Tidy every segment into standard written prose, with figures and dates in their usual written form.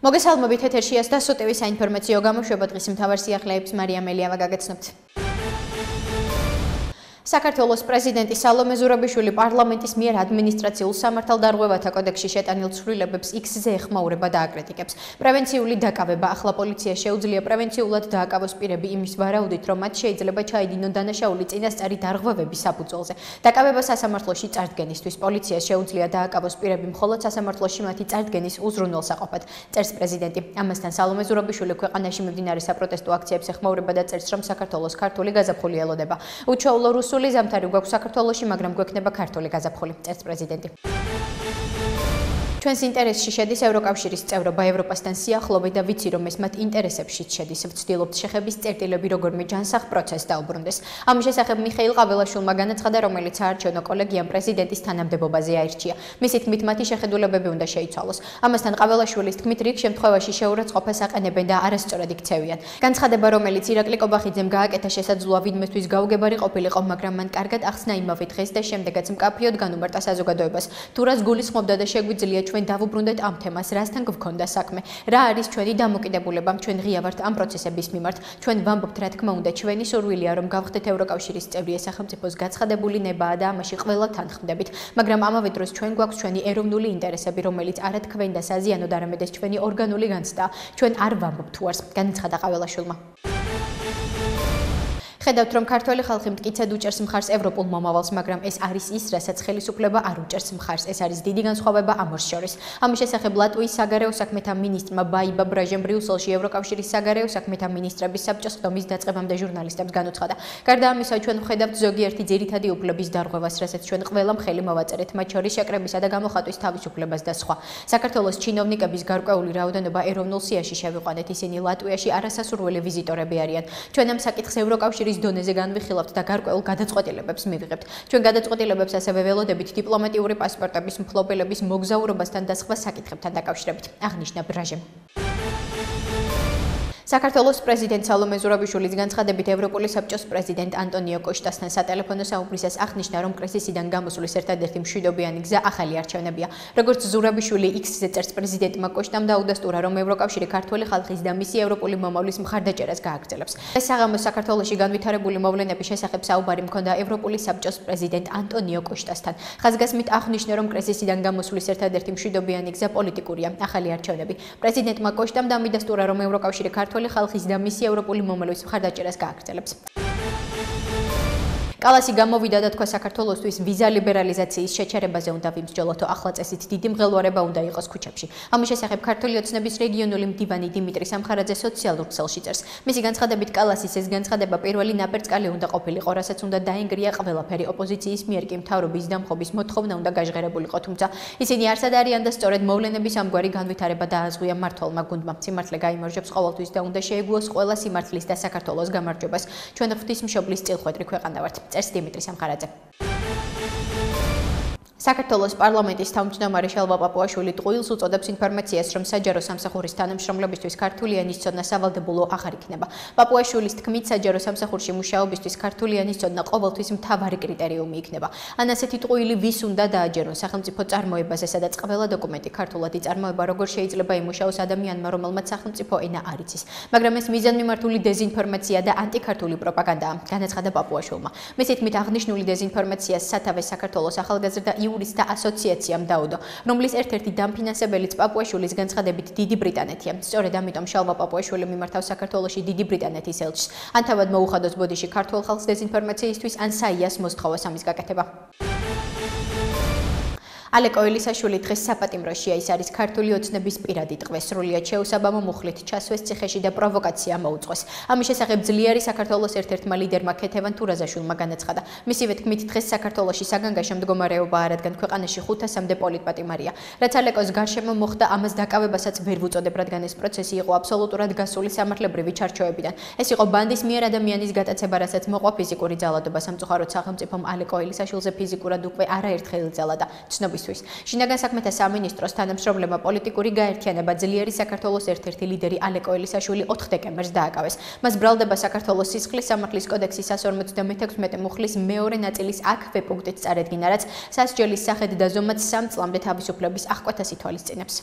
მოგესალმებით ეთერშია SDASO TV საინფორმაციო გამოშვება დღის მთავარ სიახლეებს მარია მელიავა გაგაცნობთ. საქართველოს პრეზიდენტი სალომე ზურაბიშვილი პარლამენტის მიერ ადმინისტრაციულ სამართალდარღვევათა კოდექსში შეტანილ ცვლილებებს X-ზე ეხმაურება და აკრიტიკებს. პრევენციული დაკავება ახლა პოლიციას შეუძლია პრევენციულად დააკავოს პირები იმის ვარაუდით, რომ მათ შეიძლება ჩაიდინონ დანაშაული წინასწარი დარღვევების საფუძველზე. დაკავება სასამართლოში წარდგენისთვის პოლიციას შეუძლია დააკავოს პირები მხოლოდ სასამართლოში მათი წარდგენის უზრუნველსაყოფად. წერს პრეზიდენტი. ამასთან სალომე ზურაბიშვილი ქვეყანაში მიმდინარე საპროტესტო აქციებს ეხმაურება და წერს, რომ საქართველოს ქართული გაზაფხული ელოდება. უჩვეულო რუსული ზამთარი გვაქვს საქართველოში, მაგრამ გვექნება ქართული გაზაფხული, წერს პრეზიდენტი. ჩვენს ინტერესში შედის ევროკავშირის წევრობა ევროპასთან სიახლოვე და ვიცი, რომ ეს მათ ინტერესებშიც შედის. ვცდილობთ შეხების წერტილები როგორმე ჯანსაღ პროცესს დაუბრუნდეს. ამის შესახებ მიხეილ ყაველაშვილმა განაცხადა, რომელიც საარჩევნო კოლეგიამ პრეზიდენტის თანამდებობაზე აირჩია. მისი თქმით, მათი შეხედულებები უნდა შეიცვალოს. ამასთან ყაველაშვილის თქმით, რიგ შემთხვევაში შეურაცხყოფას აყენებენ და არასწორად იქცევიან. განცხადება, რომელიც ირაკლი კობახიძემ გააკეთა, შესაძლოა ვინმესთვის გაუგებარი ყოფილიყო, მაგრამ მან კარგად ახსნა იმავე დღეს და შემდეგაც მკაფიოდ განუმარტა საზოგადოებას. თუ რას გულისხმობდა და შეგვიძლია ჩვენ დავუბრუნდეთ ამ თემას, რასთან გვქონდა საქმე. რა არის ჩვენი დამოკიდებულება? ჩვენ ღია ვართ ამ პროცესების მიმართ. ჩვენ ვამბობთ, რა თქმა უნდა, ჩვენი სურვილია, რომ გავხდეთ ევროკავშირის წევრი, ეს სახელმწიფოს გაცხადებული ნებაა და ამაში ყველა თანხმდებით. მაგრამ ამავე დროს ჩვენ გვაქვს ჩვენი ეროვნული ინტერესები, რომელიც არა თქვენ და საზიანოდ, არამედ ეს ჩვენი ორგანული განცდაა. ჩვენ არ ვამბობთ თუ არს, განაცხადა ყაველაშვილმა. ხედავთ, რომ ქართველი ხალხი მტკიცედ უჭერს მხარს ევროპულ მომავალს, მაგრამ ეს არის ის, რასაც ხელისუფლება არ უჭერს მხარს. ეს არის დიდი განსხვავება ამ ორს შორის. ამის შესახებ ლატვიის საგარეო საქმეთა მინისტრმა ბაიბა ბრაჟემ ბრიუსელში ევროკავშირის საგარეო საქმეთა მინისტრების საბჭოს ხდომის დაწყებამდე ჟურნალისტებს განუცხადა. გარდა ამისა, ჩვენ ვხედავთ ზოგიერთი ძირითადი უფლების დარღვევას, რასაც ჩვენ ყველამ ხელი მოვაწერეთ, მათ შორის შეკრებისა და გამოხატვის თავისუფლებას და სხვა. საქართველოს ჩინოვნიკების გარკვეული რაოდენობა ეროვნულ სიაში შევიყვანეთ, ისინი ლატვიაში არასასურველი ვიზიტორები არიან. ჩვენ ამ საკითხს ევროკავშირის დონეზე განვიხილავთ და გარკვეულ გადაწყვეტილებებს მივიღებთ. ჩვენ გადაწყვეტილებებს ასევე ველოდებით დიპლომატიური პასპორტების მფლობელების მოგზაურობასთან და სხვა საკითხებთან დაკავშირებით, აღნიშნა ბრაჟემ. საქართველოს პრეზიდენტ სალომე ზურაბიშვილის განცხადებით ევროპული საბჭოს პრეზიდენტ ანტონიო კოშტასთან სატელეფონო საუბრისას აღნიშნა, რომ კრიზისიდან გამოსვლის ერთადერთი მშვიდობიანი გზა ახალი არჩევნებია. როგორც ზურაბიშვილი X-ზე წერს, პრეზიდენტმა კოშტამ დაუდასტურა, რომ ევროკავშირი ქართველი ხალხის და მისი ევროპული მომავლის მხარდაჭერას გააგრძელებს. ეს საღამოს საქართველოში განვითარებული მოვლენების შესახებ საუბარი მქონდა ევროპული საბჭოს პრეზიდენტ ანტონიო კოშტასთან. ხაზგასმით აღნიშნა, რომ კრიზისიდან გამოსვლის ერთადერთი მშვიდობიანი გზა პოლიტიკურია, ახალი არჩევნები. პრეზიდენტმა კოშტამ დამიდასტურა, რომ ევროკავშირი ქართველი ხალხის და მისი ევროპული მომავლის მხარდაჭერას გააგრძელებს. კალასი გამოვიდა და თქვა, საქართველოსთვის ვიზა ლიბერალიზაციის შეჩერებაზე უნდა ვიმსჯელოთო, ახლა წესით დიდი მღელვარება უნდა იყოს ქუჩებში. ამის შესახებ ქართული ოცნების რეგიონული მდივანი დიმიტრი სამხარაძე სოციალურ ქსელში წერს. მისი განცხადებით, კალასის ეს განცხადება პირველი ნაპერწკალი უნდა ყოფილიყო, რასაც უნდა დაენგრია ყველაფერი. ოპოზიციის მიერ კი მთავრობის დამხობის მოთხოვნა უნდა გაჟღერებულიყო, თუმცა ისინი არსად არიან და სწორედ მოვლენების ამგვარი განვითარება დააზღვია მმართველმა გუნდმა. სიმართლე გაიმარჯვებს ყოველთვის და უნდა შეეგუოს ყველა სიმართლის და საქართველოს გამარჯვებას. ჩვენ ღვთისმშობლის წილხვედრი ქვეყანა ვართ. წერს დიმიტრი სამხარაძე. საქართველოს პარლამენტის თავმჯდომარე შალვა პაპუაშვილი ტყუილს უწოდებს ინფორმაციას, რომ საჯარო სამსახურის თანამშრომლებისთვის ქართული ენის ცოდნა სავალდებულო აღარ იქნება. პაპუაშვილის თქმით, საჯარო სამსახურში მუშაობისთვის ქართული ენის ცოდნა ყოველთვის მთავარი კრიტერიუმი იქნება. ან ასეთი ტყუილი ვის უნდა დააჯერონ სახელმწიფო წარმოებაზე, სადაც ყველა დოკუმენტი ქართულად იწარმოება, როგორ შეიძლება იმუშაოს ადამიანმა, რომელმაც სახელმწიფო ენა არ იცის. მაგრამ ეს მიზანმიმართული დეზინფორმაცია და ანტიქართული პროპაგანდაა, განაცხადა პაპუაშვილმა. მისი თქმით, აღნიშნული დეზინფორმაციას სათავეს საქართველოს ახალგაზრდა იურისტთა ასოციაციამ დაუდო, რომლის ერთ-ერთი დამფინანსებელიც პაპუაშვილის განცხადებით დიდი ბრიტანეთია. სწორედ ამიტომ შალვა პაპუაშვილი მიმართავს საქართველოში დიდი ბრიტანეთის ელჩს. ან თავად მოუხადოს ბოდიში ქართულ ხალხს დეზინფორმაციისთვის, ან საიას მოსთხოვას ამის გაკეთება. ალეკო ელისაშვილი დღეს საპატიმროშია, ის არის ქართული ოცნების პირადი ტყვე, სრულიად შეუსაბამო მუხლით ჩასვეს ციხეში და პროვოკაცია მოუწყვეს. ამის შესახებ ძლიერი საქართველოს ერთ-ერთმა ლიდერმა ქეთევან თურაზაშვილმა განაცხადა. მისივე თქმით, დღეს საქართველოში საგანგაშო მდგომარეობაა, რადგან ქვეყანაში 500-მდე პოლიტპატიმარია. რაც ალეკოს გარშემო მოხდა, ამას დაკავებასაც ვერ ვუწოდებ, რადგან ეს პროცესი იყო აბსოლუტურად გასული სამართლებრივი ჩარჩოებიდან. ეს იყო ბანდის მიერ ადამიანის გატაცება, რასაც მოყვა ფიზიკური ძალადობა. სამწუხაროდ სახელმწიფომ ალეკო ელისაშვილზე ფიზიკურად უკვე არაერთხელ ძალადა. ცნობის შინაგან საქმეთა სამინისტროს თანამშრომლებმა პოლიტიკური გაერთიანება ძლიერი საქართველოს ერთ-ერთი ლიდერი ალეკო ელისაშვილი 4 დეკემბერს დააკავეს. მას ბრალდება საქართველოს სისხლის სამართლის კოდექსის 156 მუხლის მეორე ნაწილის აქვე პუნქტით წარედგინა, რაც სასჯელის სახედ და ზომად 3 წლამდე თავისუფლების აღკვეთას ითვალისწინებს.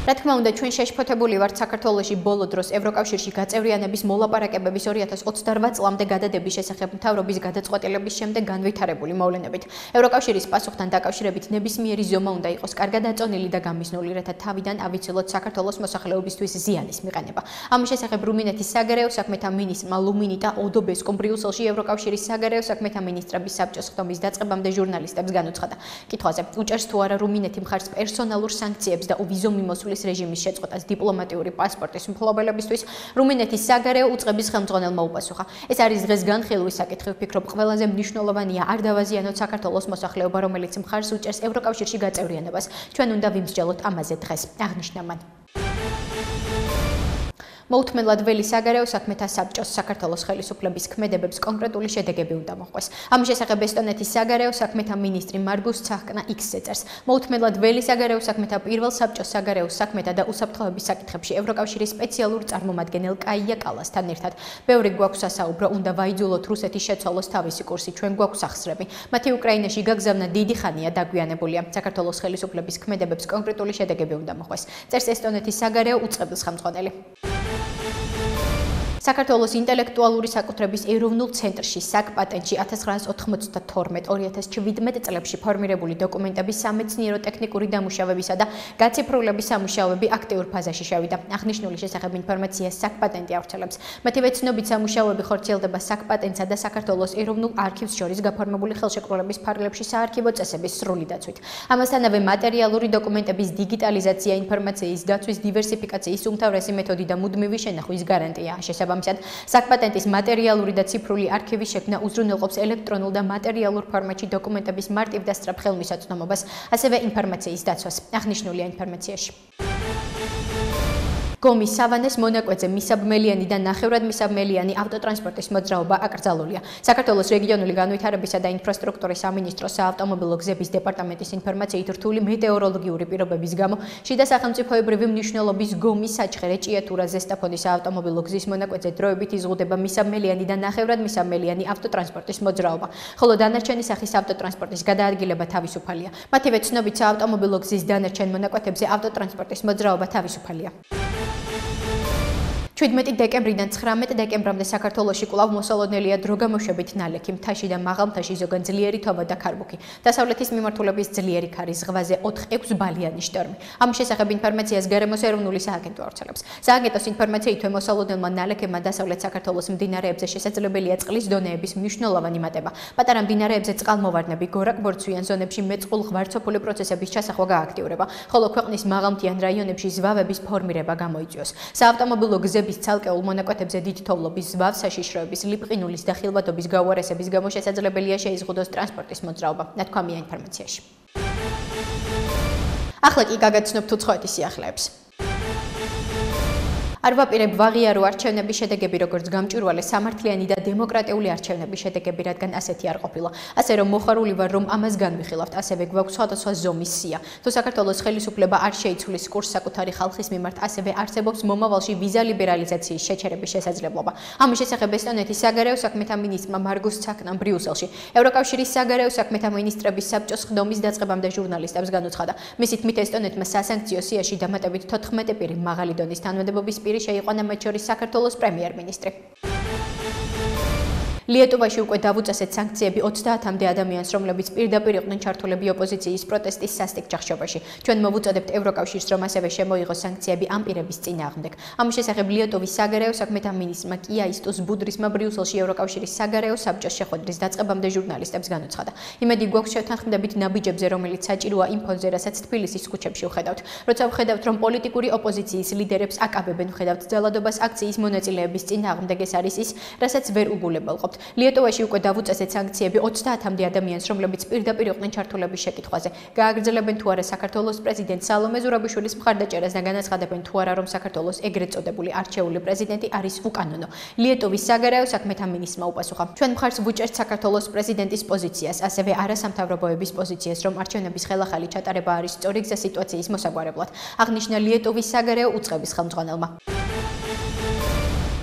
რა თქმა უნდა, ჩვენ შეშფოთებული ვართ საქართველოში ბოლო დროს ევროკავშირში გაწევრიანების მოლაპარაკებების 2028 წლამდე გადადების შესახებ მთავრობის გადაწყვეტილების შემდეგ განვითარებული მოვლენებით. ევროკავშირის პასუხთან დაკავშირებით ნებისმიერი ზომა უნდა იყოს კარგად აწონილი და გამიზნული, რათა თავიდან ავიცილოთ საქართველოს მოსახლეობისთვის ზიანის მიყენება. ამის შესახებ რუმინეთის საგარეო საქმეთა მინისტრმა ლუმინიტა ოდობესკომ ბრიუსელში ევროკავშირის საგარეო საქმეთა მინისტრების საბჭოს ხდომის დაწყებამდე ჟურნალისტებს განუცხადა. კითხვაზე, უჭერს თუ არა რუმინეთი მხარს პერსონალურ სანქციებს და ვიზო მიმოსვლის რეჟიმის შეწყვეტას დიპლომატიური პასპორტის მფლობელებისთვის, რუმინეთის საგარეო უწყების ხელმძღვანელმა უპასუხა. ეს არის დღეს განხილვის საკითხი, ვფიქრობ, ყველაზე მნიშვნელოვანია არ დავაზიანოთ საქართველოს მოსახლეობა, რომელიც მხარს უჭერს ევროკავშირში გაწევრიანებას. ჩვენ უნდა ვიმსჯელოთ ამაზე დღეს, აღნიშნა მან. მოუთმენლად ველი საგარეო საქმეთა საბჭოს საქართველოს ხელისუფლების ქმედებებს კონკრეტული შედეგები უნდა მოჰყვეს. ამის შესახებ ესტონეთის საგარეო საქმეთა მინისტრი მარგუს ცახკნა X-ზე წერს. მოუთმენლად ველი საგარეო საქმეთა პირველ საბჭოს საგარეო საქმეთა და უსაფრთხოების საკითხებში ევროკავშირის სპეციალურ წარმომადგენელ კაია კალასთან ერთად. ბევრი გვაქვს სასაუბრო, უნდა ვაიძულოთ რუსეთის შეცვალოს თავისი კურსი, ჩვენ გვაქვს სახსრები. მათი უკრაინაში გაგზავნა დიდი ხანია დაგვიანებულია. საქართველოს ხელისუფლების ქმედებებს კონკრეტული შედეგები უნდა მოჰყვეს. წერს ესტონეთის საგარეო უწყების ხელმძღვანელი. საქართველოს ინტელექტუალური საკუთრების ეროვნულ ცენტრში საკპატენტში 1992-2017 წლებში ფორმირებული დოკუმენტების სამეცნიერო-ტექნიკური დამუშავებისა და გაციფრულების სამუშაოები აქტიურ ფაზაში შევიდა. აღნიშნული შესახებ ინფორმაციას საკპატენტი ავრცელებს. მათივე ცნობით სამუშაოები ხორციელდება საკპატენტსა და საქართველოს ეროვნულ არქივს შორის გაფორმებული ხელშეკრულების ფარგლებში საარქივო წესების სრული დაცვით. ამასთანავე მატერიალური დოკუმენტების დიგიტალიზაცია, ინფორმაციის დაცვის დივერსიფიკაციის უმთავრესი მეთოდი და მუდმივი შენახვის გარანტია. შესაბამისად, საკპატენტის მატერიალური და ციფრული არქივის შექმნა უზრუნველყოფს ელექტრონულ და მატერიალურ ფორმატში დოკუმენტების მარტივ და სწრაფ ხელმისაწვდომობას, ასევე ინფორმაციის დაცვას. აღნიშნულია ინფორმაციაში. გომის სავანეს მონაკვეთზე მისაბმელიანი და ნახევრად მისაბმელიანი ავტოტრანსპორტის მოძრაობა აკრძალულია. საქართველოს რეგიონული განვითარებისა და ინფრასტრუქტურის სამინისტროს საავტომობილო გზების დეპარტამენტის ინფორმაციით, რთული მეტეოროლოგიური პირობების გამო შიდა სახელმწიფოებრივი მნიშვნელობის გომის საჩხერე ჭიათურა ზესტაფონის საავტომობილო გზის მონაკვეთზე დროებით იზღუდება მისაბმელიანი და ნახევრად მისაბმელიანი ავტოტრანსპორტის მოძრაობა, ხოლო დანარჩენი სახის ავტოტრანსპორტის გადაადგილება თავისუფალია. მათივე ცნობით საავტომობილო გზის დანარჩენ მონაკვეთებზე ავტოტრანსპორტის მოძრაობა თავისუფალია. 17 დეკემბრიდან 19 დეკემბრამდე საქართველოში კვლავ მოსალოდნელია დროგამოშვებით ნალექი, მთაში და მაღალმთაში ზოგან ძლიერი თოვა და ქარბუქი. დასავლეთის მიმართულების ძლიერი ქარი, ზღვაზე 4-6 ბალიანი შტორმი. ამის შესახებ ინფორმაციას გარემოს ეროვნული სააგენტო ავრცელებს. სააგენტოს ინფორმაციით, მოსალოდნელმა ნალექებმა დასავლეთ საქართველოს მდინარეებზე შესაძლებელია წყლის დონეების მნიშვნელოვანი მატება. პატარა მდინარეებზე წყალმოვარდნები, გორაკ-ბორცვიან ზონებში მეწყულ ღვარცოფული პროცესების ჩასახვა გააქტიურება, ხოლო ქვეყნის მაღალმთიან რაიონებში ზვავების ფორმირება გამოიწვიოს. საავტომობილო გზები ცალკეულ მონაკვეთებზე დიდ თოვლობის, ზვავ საშიშროების, ლიპყინულის და ხილვადობის გაუარესების გამო შესაძლებელია შეიზღუდოს ტრანსპორტის მოძრაობა. ნათქვამია ინფორმაციაში. ახლა კი გაგაცნობ თუ წვეთის სიახლეებს. არ ვაპირებ ვაღიარო არჩევნების შედეგები, როგორც გამჭვირვალე სამართლიანი და დემოკრატიული არჩევნების შედეგები, რადგან ასეთი არ ყოფილა. ასე რომ მოხარული ვარ, რომ ამას განვიხილავთ, ასევე გვაქვს სხვადასხვა ზომის სია. თუ საქართველოს ხელისუფლება არ შეიცვლის კურსს საკუთარი ხალხის მიმართ, ასევე არსებობს მომავალში ვიზა ლიბერალიზაციის შეჩერების შესაძლებლობა. ამის შესახებ ესტონეთის საგარეო საქმეთა მინისტრმა მარგუს ცახკნამ ბრიუსელში ევროკავშირის საგარეო საქმეთა მინისტრების საბჭოს ხდომის დაწყებამდე ჟურნალისტებს განუცხადა. მისი თქმით, ესტონეთმა სასანქციო სიაში დამატებით 14 პირი მაღალი დონის თანამდებობის პირი შეიყვანა, მათ შორის საქართველოს პრემიერ-მინისტრი. ლიეტუვაში უკვე დავუწესეთ სანქციები 30-მდე ადამიანს, რომლებიც პირდაპირ იყვნენ ჩართულები ოპოზიციის პროტესტის სასტიკ ჯახშობაში. ჩვენ მოვუწოდებთ ევროკავშირს, რომ ასევე შემოიღოს სანქციები ამ პირების წინააღმდეგ. ამის შესახებ ლიეტუვის საგარეო საქმეთა მინისტრმა კიაისტუს ბუდრისმა ბრიუსელში ევროკავშირის საგარეო საბჭოს შეხვედრის დაწყებამდე ჟურნალისტებს განუცხადა. იმედი გვაქვს შევთანხმდებით ნაბიჯებზე, რომელიც საჭიროა იმ ფონზე, რასაც თბილისის ქუჩებში ვხედავთ. როცა ვხედავთ, რომ პოლიტიკური ოპოზიციის ლიდერებს აკაბებენ, ვხედავთ ძალადობას აქციის მონაწილეების წინააღმდეგ, ეს არის ის, რასაც ვერ უგულებელყოფთ. ლიეტუვაში უკვე დავუწესეთ სანქციები 30-მდე ადამიანს, რომლებიც პირდაპირ იყვნენ ჩართულების შეკითხვაზე. გააგრძელებენ თუ არა საქართველოს პრეზიდენტ სალომე ზურაბიშვილის მხარდაჭერას და განაცხადებენ თუ არა, რომ საქართველოს ეგრეთ წოდებული არჩეული პრეზიდენტი არის უკანონო. ლიეტუვის საგარეო საქმეთა მინისტრმა უპასუხა. ჩვენ მხარს ვუჭერთ საქართველოს პრეზიდენტის პოზიციას, ასევე არასამთავრობოების პოზიციას, რომ არჩევნების ხელახალი ჩატარება არის სწორი გზა სიტუაციის მოსაგვარებლად. აღნიშნა ლიეტუვის საგარეო უწყების ხელმძღვანელმა.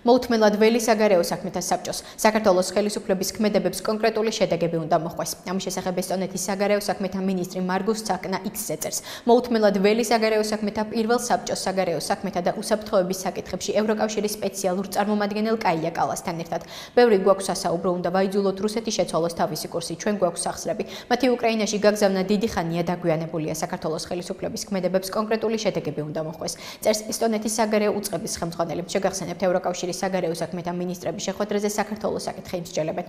მოუთმენლად ველი საგარეო საქმეთა საბჭოს საქართველოს ხელისუფლების ქმედებებს კონკრეტული შედეგები უნდა მოხვდეს. ამის შესახებ ესტონეთის საგარეო საქმეთა მინისტრი მარგუს ცაკნა X-ზე წერს. მოუთმენლად ველი საგარეო საქმეთა პირველ საბჭოს საგარეო საქმეთა და უსაფრთხოების საკითხებში ევროკავშირის სპეციალურ წარმომადგენელ კაია კალასთან ერთად. ბევრი გვაქვს სასაუბრო, უნდა ვაიძულოთ რუსეთი შეცვალოს თავისი კურსი, ჩვენ გვაქვს სახსრები. მათი უკრაინაში გაგზავნა დიდი ხანია დაგვიანებულია. საქართველოს ხელისუფლების ქმედებებს კონკრეტული შედეგები უნდა მოხვდეს. წერს ესტონეთის საგარეო უწყების ხელმძღვანელი. შეგახსენებთ, ევროკავშირის საგარეო საქმეთა მინისტრების შეხვედრაზე საქართველოს საკითხი იმსჯელებენ.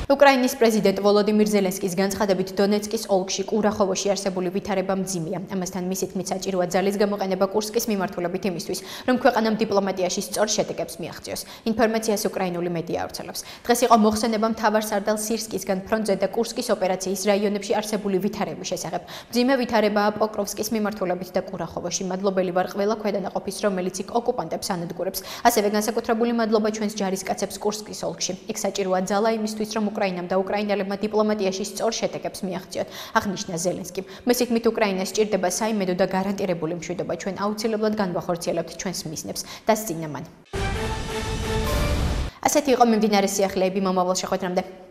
უკრაინის პრეზიდენტ ვოლოდიმირ ზელენსკის განცხადებით დონეცკის ოლქში კურახოვოში არსებული ვითარება მძიმეა. ამასთან მისი თქმით საჭიროა ძალის გამოყენება კურსკის მიმართულებით იმისთვის, რომ ქვეყანამ დიპლომატიაში სწორ შედეგებს მიაღწიოს. ინფორმაციას უკრაინული მედია ავრცელებს. დღეს იყო მოხსენება მთავარსარდალ სირსკისგან ფრონტზე და კურსკის ოპერაციის რაიონებში არსებული ვითარების შესახებ. მძიმე ვითარებაა პოკროვსკის მიმართულებით და კურახოვოში. მადლობელი ვარ ყველა ქვედანაყოფის, რომელიც იქ ოკუპანტებს ანადგურებს. ასევე განსაკუთრებული მადლობა ჩვენს ჯარისკაცებს კურსკის ოლქში. იქ საჭიროა ძალა იმისთვის, რომ უკრაინამ და უკრაინელებმა დიპლომატიაში სწორ შედეგებს მიაღწიოთ, აღნიშნა ზელენსკიმ. მის თქმით, უკრაინას სჭირდება საიმედო და გარანტირებული მშვიდობა. ჩვენ აუცილებლად განვახორციელებთ ჩვენს მიზნებს, დასძინა მან. ასეთი იყო მიმდინარე სიახლეები მომავალ შეხვედრამდე.